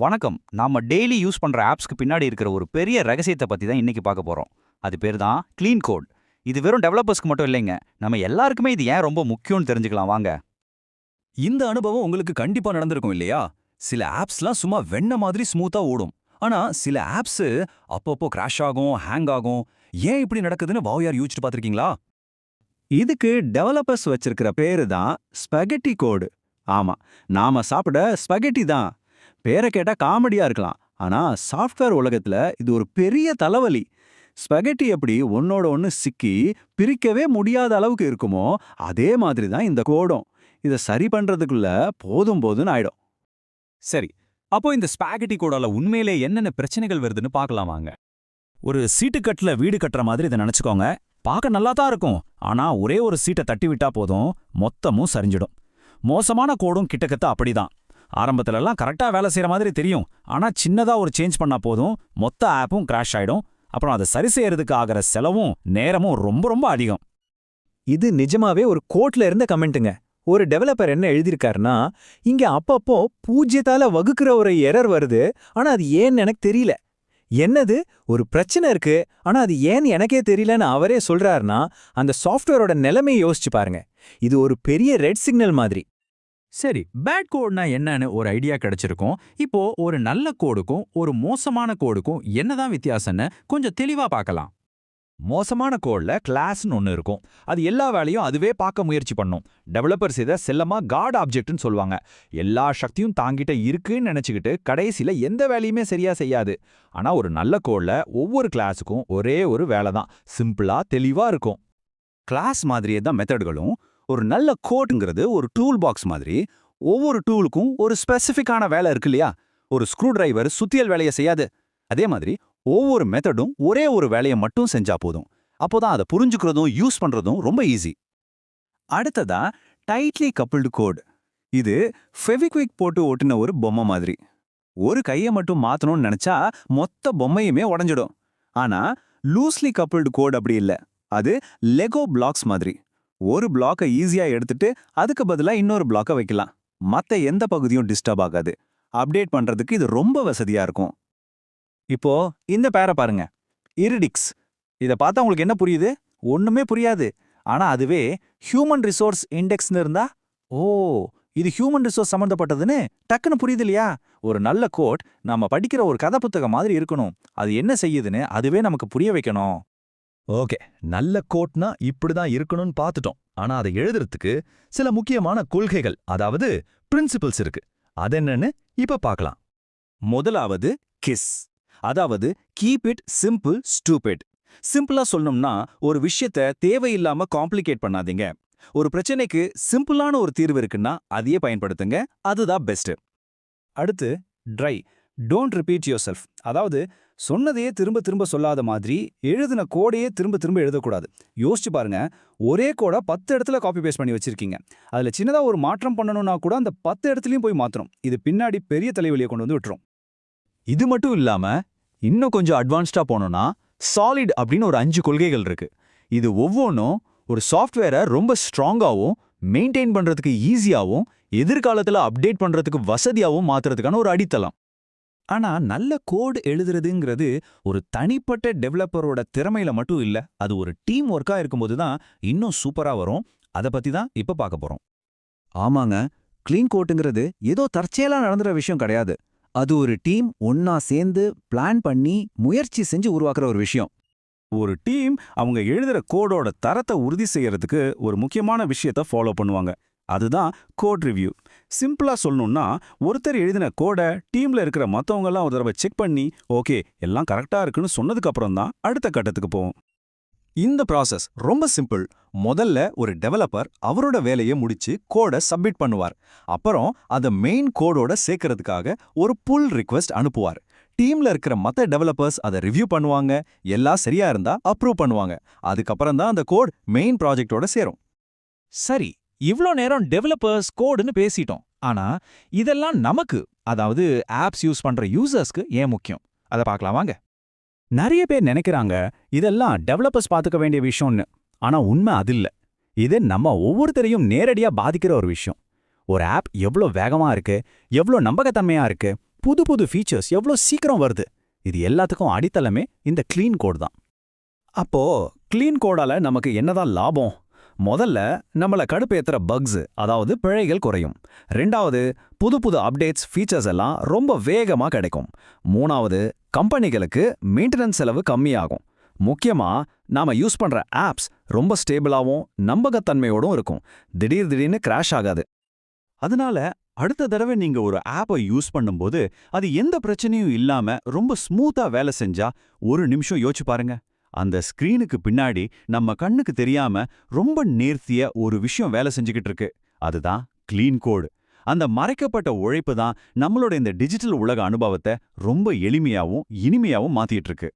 வணக்கம். நாம daily use பண்ற ஆப்ஸ்க்கு பின்னாடி இருக்கிற ஒரு பெரிய ரகசியத்தை பத்தி தான் இன்னைக்கு பார்க்க போறோம். அது பேர் தான் க்ளீன் கோட். இது வெறும் டெவலப்பர்ஸ்க்கு மட்டும் இல்லைங்க. நம்ம எல்லாருக்குமே இது ஏன் ரொம்ப முக்கியம்னு தெரிஞ்சுக்கலாம் வாங்க. இந்த அனுபவம் உங்களுக்கு கண்டிப்பா நடந்திருக்கும் இல்லையா? சில ஆப்ஸ்லாம் சும்மா வெண்ண மாதிரி ஸ்மூத்தா ஓடும். ஆனா சில ஆப்ஸ் அப்பப்போ கிராஷ் ஆகும், ஹேங் ஆகும். ஏன் இப்படி நடக்குதுன்னு வாயார் யோசிச்சு பார்த்திருக்கீங்களா? இதுக்கு டெவலப்பர்ஸ் வச்சிருக்கிற பேரு தான் ஸ்பெகட்டி கோடு. ஆமா, நாம சாப்பிட ஸ்பெகட்டி தான். பேரை கேட்டா காமெடியா இருக்கலாம், ஆனா சாஃப்ட்வேர் உலகத்துல இது ஒரு பெரிய தலைவலி. ஸ்பெகட்டி எப்படி ஒன்னோட ஒன்னு சிக்கி பிரிக்கவே முடியாத அளவுக்கு இருக்குமோ, அதே மாதிரி தான் இந்த கோடும். இதை சரி பண்றதுக்குள்ள போதும் போதும்னு ஆயிடும். சரி, அப்போ இந்த ஸ்பாகெட்டி கோடால உண்மையிலே என்னென்ன பிரச்சனைகள் வருதுன்னு பார்க்கலாம் வாங்க. ஒரு சீட்டுக்கட்டுல வீடு கட்டுற மாதிரி இதை நினைச்சுக்கோங்க. பார்க்க நல்லா தான் இருக்கும், ஆனா ஒரே ஒரு சீட்டை தட்டி விட்டா போதும், மொத்தமும் சரிஞ்சிடும். மோசமான கோடும் கிட்டத்தட்ட அப்படிதான். ஆரம்பத்துலலாம் கரெக்டா வேலை செய்யற மாதிரி தெரியும், ஆனா சின்னதா ஒரு சேஞ்ச் பண்ணா போதும் மொத்த ஆப்பும் கிராஷ் ஆயிடும். அப்புறம் அதை சரி செய்யறதுக்கு ஆகிற செலவும் நேரமும் ரொம்ப ரொம்ப அதிகம். இது நிஜமாவே ஒரு கோட்ல இருந்த கமெண்ட்டுங்க. ஒரு டெவலப்பர் என்ன எழுதியிருக்காருன்னா, இங்க அப்பப்போ பூஜ்யத்தால வகுக்கிற ஒரு எரர் வருது, ஆனா அது ஏன்னு எனக்கு தெரியல. என்னது, ஒரு பிரச்சனை இருக்கு, ஆனா அது ஏன்னு எனக்கே தெரியலன்னு அவரே சொல்றாருன்னா, அந்த சாஃப்ட்வேரோட நிலைமையை யோசிச்சு பாருங்க. இது ஒரு பெரிய ரெட் சிக்னல் மாதிரி. சரி, பேட் கோட்னா என்னன்னு ஒரு ஐடியா கிடைச்சிருக்கும். இப்போ ஒரு நல்ல கோடுக்கும் ஒரு மோசமான கோடுக்கும் என்னதான் வித்தியாசம்னு கொஞ்சம் தெளிவா பார்க்கலாம். மோசமான கோட்ல கிளாஸ்னு ஒன்று இருக்கும். அது எல்லா வேலையும் அதுவே பார்க்க முயற்சி பண்ணும். டெவலப்பர்ஸ் இதை செல்லமா காட் ஆப்ஜெக்ட்னு சொல்லுவாங்க. எல்லா சக்தியும் தாங்கிட்ட இருக்குன்னு நினைச்சுக்கிட்டு கடைசியில எந்த வேலையுமே சரியா செய்யாது. ஆனா ஒரு நல்ல கோட்ல ஒவ்வொரு கிளாஸுக்கும் ஒரே ஒரு வேலை தான், சிம்பிளா தெளிவா இருக்கும். கிளாஸ் மாதிரியே தான் மெத்தட்களும். ஒரு நல்ல கோட்ங்கிறது ஒரு டூல் பாக்ஸ் மாதிரி. ஒவ்வொரு டூலுக்கும் ஒரு ஸ்பெசிஃபிக்கான வேலை இருக்கு இல்லையா? ஒரு ஸ்க்ரூ டிரைவர் சுத்தியல் வேலையை செய்யாது. அதே மாதிரி ஒவ்வொரு மெத்தடும் ஒரே ஒரு வேலையை மட்டும் செஞ்சா போதும். அப்போதான் அதை புரிஞ்சுக்கிறதும் யூஸ் பண்றதும் ரொம்ப ஈஸி. அடுத்ததா டைட்லி கப்பிள்டு கோட். இது ஃபெவிக்விக் போட்டு ஒட்டின ஒரு பொம்மை மாதிரி. ஒரு கையை மட்டும் மாத்தணும்னு நினைச்சா மொத்த பொம்மையுமே உடஞ்சிடும். ஆனா லூஸ்லி கப்பிள்டு கோட் அப்படி இல்லை. அது லெகோ பிளாக்ஸ் மாதிரி. ஒரு பிளாக்கை ஈஸியா எடுத்துட்டு அதுக்கு பதிலா இன்னொரு பிளாக்கை வைக்கலாம். மத்த எந்த பகுதியும் டிஸ்டர்ப் ஆகாது. அப்டேட் பண்றதுக்கு இது ரொம்ப வசதியா இருக்கும். இப்போ இந்த பேரை பாருங்க, இரிடிக்ஸ். இதை பார்த்தா உங்களுக்கு என்ன புரியுது? ஒண்ணுமே புரியாது. ஆனா அதுவே ஹியூமன் ரிசோர்ஸ் இண்டெக்ஸ்னு இருந்தா, ஓ, இது ஹியூமன் ரிசோர்ஸ் சம்மந்தப்பட்டதுன்னு டக்குன்னு புரியுது இல்லையா? ஒரு நல்ல கோட் நாம படிக்கிற ஒரு கதை புத்தகம் மாதிரி இருக்கணும். அது என்ன செய்யுதுன்னு அதுவே நமக்கு புரிய வைக்கணும். ஓகே, நல்ல கோட்னா இப்படிதான் இருக்கணும்னு பார்த்துட்டோம். ஆனா அதை எழுதுறதுக்கு சில முக்கியமான கொள்கைகள், அதாவது பிரின்சிபல்ஸ் இருக்கு. அதென்னன்னு இப்ப பார்க்கலாம். முதலாவது கிஸ், அதாவது கீப் இட் சிம்பிள் ஸ்டூபிட். சிம்பிளா சொல்லணும்னா ஒரு விஷயத்த தேவையில்லாம காம்ப்ளிகேட் பண்ணாதீங்க. ஒரு பிரச்சனைக்கு சிம்பிளான ஒரு தீர்வு இருக்குன்னா அதையே பயன்படுத்துங்க. அதுதான் பெஸ்ட். அடுத்து try, don't repeat your self. அதாவது சொன்னதையே திரும்ப திரும்ப சொல்லாத மாதிரி எழுதின கோடையே திரும்ப திரும்ப எழுதக்கூடாது. யோசிச்சு பாருங்க, ஒரே கோடை 10 இடத்துல காப்பி பேஸ்ட் பண்ணி வச்சிருக்கீங்க. அதுல சின்னதா ஒரு மாற்றம் பண்ணணும்னா கூட அந்த 10 இடத்துலயும் போய் மாத்தணும். இது பின்னாடி பெரிய தலைவலியை கொண்டு வந்து விட்டுரும். இது மட்டும் இல்லாம இன்னும் கொஞ்சம் அட்வான்ஸ்டா போனோம்னா சாலிட் அப்படின்னு ஒரு 5 கொள்கைகள் இருக்கு. இது ஒவ்வொன்றும் ஒரு சாஃப்ட்வேரை ரொம்ப ஸ்ட்ராங்காவும் மெயின்டைன் பண்றதுக்கு ஈஸியாவும் எதிர்காலத்துல அப்டேட் பண்றதுக்கு வசதியாவும் மாத்துறதுக்கான ஒரு அடித்தளம். ஆனா நல்ல கோடு எழுதுறதுங்கிறது ஒரு தனிப்பட்ட டெவலப்பரோட திறமையில மட்டும் இல்ல, அது ஒரு டீம் ஒர்க்கா இருக்கும்போது தான் இன்னும் சூப்பரா வரும். அதை பத்தி தான் இப்ப பார்க்க போறோம். ஆமாங்க, க்ளீன் கோட்டுங்கிறது ஏதோ தற்செயலா நடந்துற விஷயம் கிடையாது. அது ஒரு டீம் ஒன்னா சேர்ந்து பிளான் பண்ணி முயற்சி செஞ்சு உருவாக்குற ஒரு விஷயம். ஒரு டீம் அவங்க எழுதுற கோடோட தரத்தை உறுதி செய்யறதுக்கு ஒரு முக்கியமான விஷயத்த ஃபாலோ பண்ணுவாங்க. அதுதான் கோட் ரிவ்யூ. சிம்பிளா சொல்லணும்னா, ஒருத்தர் எழுதின கோடை டீம்ல இருக்கிற மற்றவங்கெல்லாம் ஒரு தடவை செக் பண்ணி ஓகே எல்லாம் கரெக்டா இருக்குன்னு சொன்னதுக்கு அப்புறம் தான் அடுத்த கட்டத்துக்கு போவோம். இந்த ப்ராசஸ் ரொம்ப சிம்பிள். முதல்ல ஒரு டெவலப்பர் அவரோட வேலையை முடிச்சு கோடை சப்மிட் பண்ணுவார். அப்புறம் அதை மெயின் கோடோட சேர்க்கறதுக்காக ஒரு புல் ரிக்வெஸ்ட் அனுப்புவார். டீம்ல இருக்கிற மற்ற டெவலப்பர்ஸ் அதை ரிவ்யூ பண்ணுவாங்க. எல்லாம் சரியா இருந்தா அப்ரூவ் பண்ணுவாங்க. அதுக்கப்புறம் தான் அந்த கோட் மெயின் ப்ராஜெக்டோட சேரும். சரி, இவ்ளோ நேரம் டெவலப்பர்ஸ் கோடுன்னு பேசிட்டோம். ஆனா இதெல்லாம் நமக்கு, அதாவது ஆப்ஸ் யூஸ் பண்ற யூசர்ஸ்க்கு ஏன் முக்கியம்? அதை பார்க்கலாம் வாங்க. நிறைய பேர் நினைக்கிறாங்க இதெல்லாம் டெவலப்பர்ஸ் பார்த்துக்க வேண்டிய விஷயம்னு. ஆனா உண்மை அது இல்ல. இது நம்ம ஒவ்வொருத்தரையும் நேரடியா பாதிக்கிற ஒரு விஷயம். ஒரு ஆப் எவ்வளோ வேகமா இருக்கு, எவ்வளோ நம்பகத்தன்மையா இருக்கு, புது புது ஃபீச்சர்ஸ் எவ்வளோ சீக்கிரம் வருது. இது எல்லாத்துக்கும் அடித்தளமே இந்த க்ளீன் கோட் தான். அப்போ க்ளீன் கோடால நமக்கு என்னதான் லாபம்? முதல்ல நம்மள கடுப்பேத்துற பக்ஸ், அதாவது பிழைகள் குறையும். ரெண்டாவது, புது புது அப்டேட்ஸ் ஃபீச்சர்ஸ் எல்லாம் ரொம்ப வேகமா கிடைக்கும். மூணாவது, கம்பெனிகளுக்கு மெயின்டெனன்ஸ் செலவு கம்மியாகும். முக்கியமா நாம யூஸ் பண்ற ஆப்ஸ் ரொம்ப ஸ்டேபிளாவும் நம்பகத்தன்மையோடும் இருக்கும். திடீர்னு கிராஷ் ஆகாது. அதனால அடுத்த தடவை நீங்க ஒரு ஆப்பை யூஸ் பண்ணும்போது அது எந்த பிரச்சனையும் இல்லாம ரொம்ப ஸ்மூத்தா வேலை செஞ்சா ஒரு நிமிஷம் யோசிச்சு பாருங்க. அந்த ஸ்கிரீனுக்கு பின்னாடி நம்ம கண்ணுக்கு தெரியாம ரொம்ப நேர்த்தியா ஒரு விஷயம் வேலை செஞ்சுக்கிட்டு இருக்கு. அதுதான் க்ளீன் கோடு. அந்த மறைக்கப்பட்ட உழைப்பு தான் நம்மளோட இந்த டிஜிட்டல் உலக அனுபவத்தை ரொம்ப எளிமையாவும் இனிமையாவும் மாத்திட்டு இருக்கு.